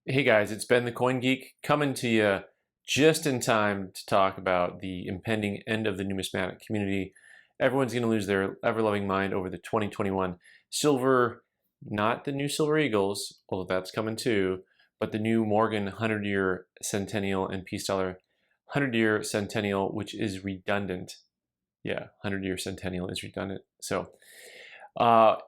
Hey guys, it's Ben the Coin Geek coming to you just in time to talk about the impending end of the numismatic community. Everyone's going to lose their ever-loving mind over the 2021 silver, not the new Silver Eagles, although that's coming too, but the new Morgan 100-year centennial and peace dollar 100-year centennial, which is redundant. Yeah, 100-year centennial is redundant. So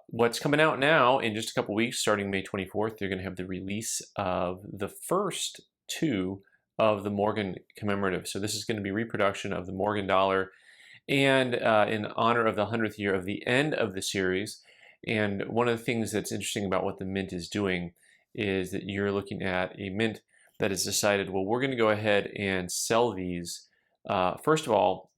what's coming out now in just a couple weeks, starting May 24th, they're going to have the release of the first two of the Morgan commemorative. So this is going to be reproduction of the Morgan dollar and in honor of the 100th year of the end of the series. And one of the things that's interesting about what the mint is doing is that you're looking at a mint that has decided, well, we're going to go ahead and sell these, first of all,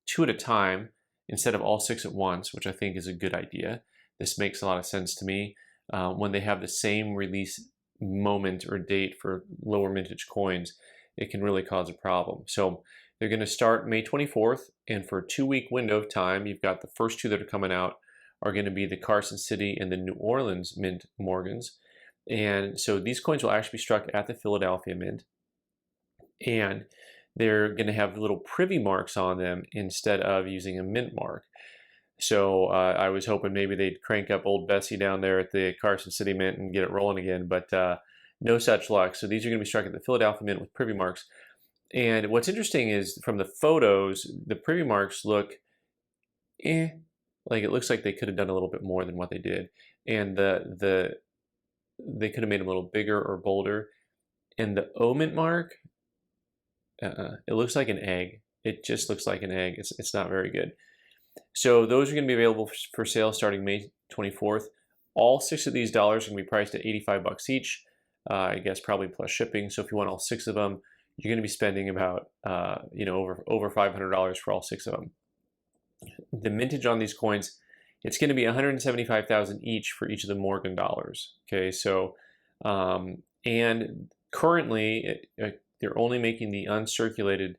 two at a time, instead of all six at once, which I think is a good idea. This makes a lot of sense to me. When they have the same release moment or date for lower mintage coins, it can really cause a problem. So they're going to start May 24th, and for a 2-week window of time, you've got the first two that are coming out are going to be the Carson City and the New Orleans Mint Morgans. And so these coins will actually be struck at the Philadelphia Mint, and they're going to have little privy marks on them instead of using a mint mark. So I was hoping maybe they'd crank up old Bessie down there at the Carson City Mint and get it rolling again, but no such luck. So these are going to be struck at the Philadelphia Mint with privy marks. And what's interesting is from the photos, the privy marks look like it looks like they could have done a little bit more than what they did. And they could have made them a little bigger or bolder. And the O mint mark, it looks like an egg. It just looks like an egg. It's not very good. So those are going to be available for sale starting May 24th. All six of these dollars are going to be priced at 85 bucks each. I guess probably plus shipping. So if you want all six of them, you're going to be spending about over $500 for all six of them. The mintage on these coins, it's going to be 175,000 each for each of the Morgan dollars. Okay, so and currently they're only making the uncirculated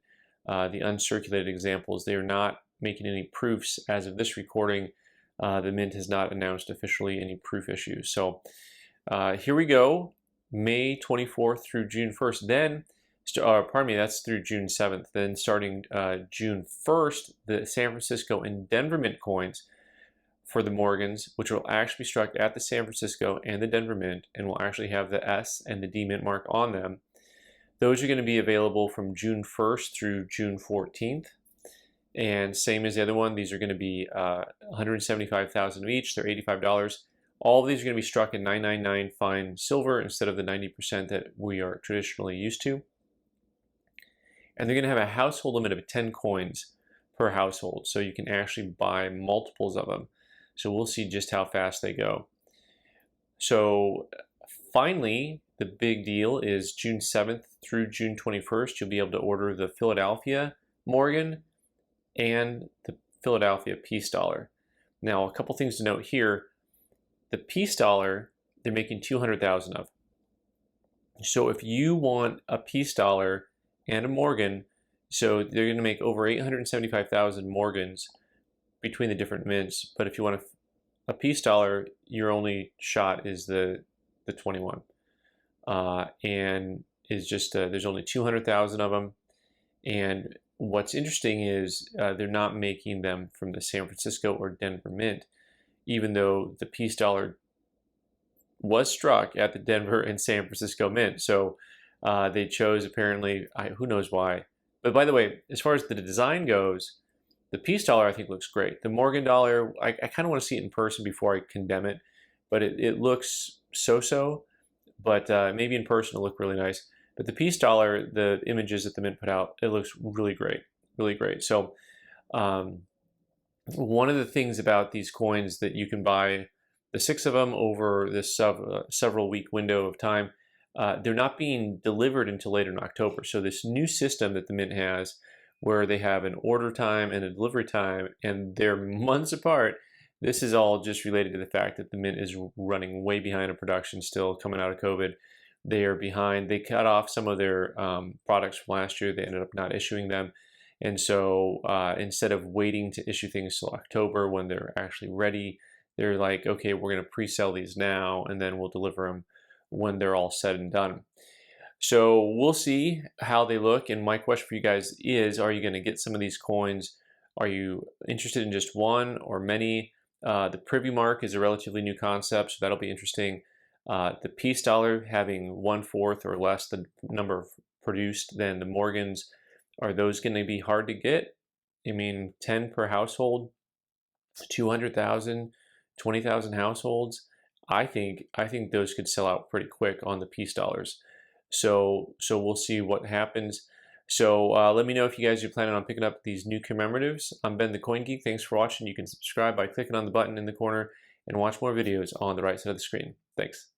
examples. They are not making any proofs as of this recording. The mint has not announced officially any proof issues. So here we go, May 24th through June 1st. Then, pardon me, that's through June 7th. Then starting June 1st, the San Francisco and Denver Mint coins for the Morgans, which will actually be struck at the San Francisco and the Denver Mint, and will actually have the S and the D mint mark on them. Those are going to be available from June 1st through June 14th. And same as the other one, these are going to be 175,000 each. They're $85. All of these are going to be struck in 999 fine silver instead of the 90% that we are traditionally used to. And they're going to have a household limit of 10 coins per household, so you can actually buy multiples of them. So we'll see just how fast they go. So finally, the big deal is June 7th through June 21st, you'll be able to order the Philadelphia Morgan and the Philadelphia peace dollar. Now, a couple things to note here. The peace dollar, they're making 200,000 of. So if you want a peace dollar and a Morgan, so they're going to make over 875,000 Morgans between the different mints. But if you want a peace dollar, your only shot is the 21. And is just there's only 200,000 of them. And what's interesting is they're not making them from the San Francisco or Denver Mint, even though the peace dollar was struck at the Denver and San Francisco Mint. So they chose, apparently, who knows why. But by the way, as far as the design goes, the peace dollar I think looks great. The Morgan dollar, I kind of want to see it in person before I condemn it, but it looks so-so. But maybe in person it'll look really nice. But the peace dollar, the images that the Mint put out, it looks really great, really great. So one of the things about these coins that you can buy the six of them over this several week window of time, they're not being delivered until later in October. So this new system that the Mint has, where they have an order time and a delivery time, and they're months apart, this is all just related to the fact that the Mint is running way behind in production still, coming out of COVID. They are behind. They cut off some of their products from last year. They ended up not issuing them. And so instead of waiting to issue things till October when they're actually ready, they're like, okay, we're going to pre-sell these now, and then we'll deliver them when they're all said and done. So we'll see how they look. And my question for you guys is, are you going to get some of these coins? Are you interested in just one or many? The privy mark is a relatively new concept, so that'll be interesting. The peace dollar having 1/4 or less the number produced than the Morgans, are those going to be hard to get? I mean, 10 per household, 200,000, 20,000 households. I think those could sell out pretty quick on the peace dollars. So we'll see what happens. So let me know if you guys are planning on picking up these new commemoratives. I'm Ben the Coin Geek. Thanks for watching. You can subscribe by clicking on the button in the corner and watch more videos on the right side of the screen. Thanks.